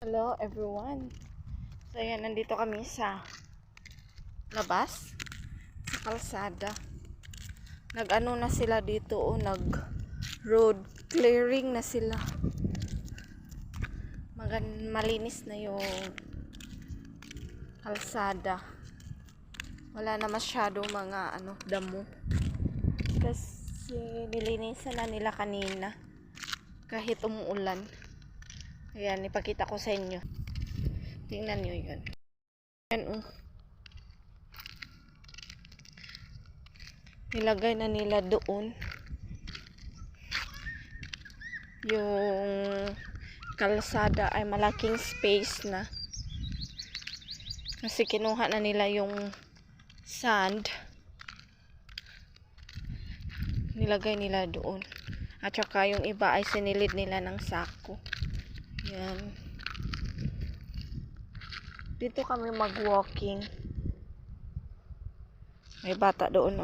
Hello everyone. So yan, nandito kami sa labas, sa kalsada. Nag-ano na sila dito, nag road clearing na sila. Malinis na yung kalsada. Wala na masyado mga damo. Kasi nilinisan na nila kanina kahit umuulan. Ayan, ipakita ko sa inyo. Tingnan nyo yun. Ayan, nilagay na nila doon yung kalsada ay malaking space na. Kasi kinuha na nila yung sand. Nilagay nila doon. At saka yung iba ay sinilid nila ng sako. Yan. Dito kami mag-walking. May bata doon,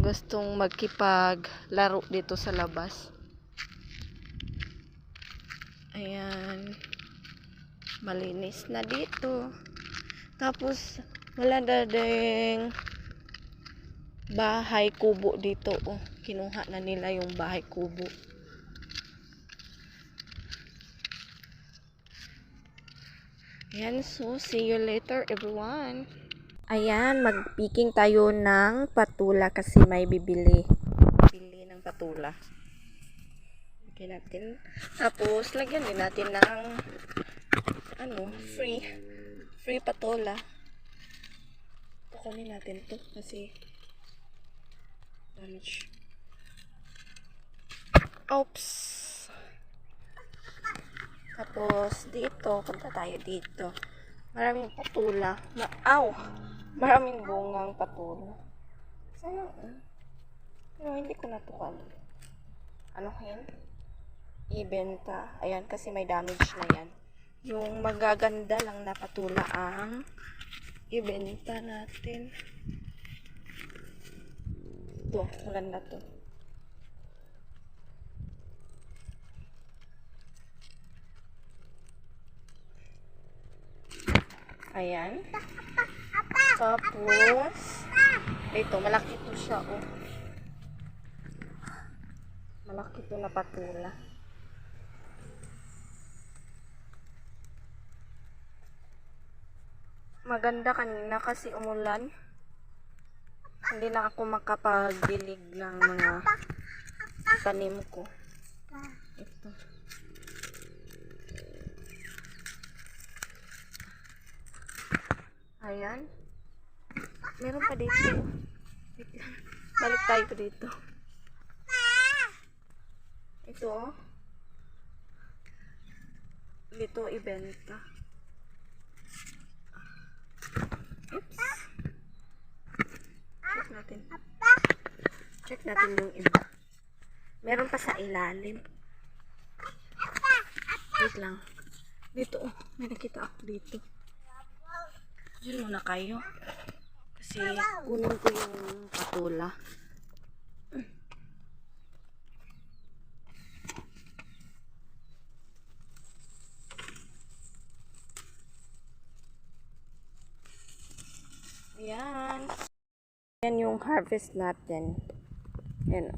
Gustong magkipaglaro dito sa labas. Ayan. Malinis na dito. Tapos, wala na ding bahay kubo dito, Kinuha na nila yung bahay kubo. Ayan, so see you later everyone. Ayan, mag-picking tayo ng patula kasi may bibili ng patula. Okay natin. Tapos, lagyan din natin ng free patula. Kukunin natin to kasi damage. Oops. Tapos, dito, punta tayo dito. Maraming patula. Maraming bungang patula. Sana, pero hindi ko natukan. Ibenta. Ayan, kasi may damage na yan. Yung magaganda lang na patula ang ibenta natin. Ito, maganda to. Ayan. Tapos, ito, malaki to siya, Malaki to na patula. Maganda kanina kasi umulan. Hindi na ako makapagdilig ng mga tanim ko. Ito. Ayan. Meron pa dito. Balik tayo dito. Ito, dito ibenta. Oops. Check natin yung iba. Meron pa sa ilalim. Wait lang. Dito, may nakita ako dito. Diyan muna kayo. Kasi kunin ko yung patula. Ayan. Ayan yung harvest natin. Ayan,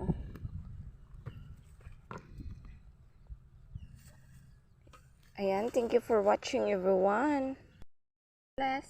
Ayan, thank you for watching everyone. Bye.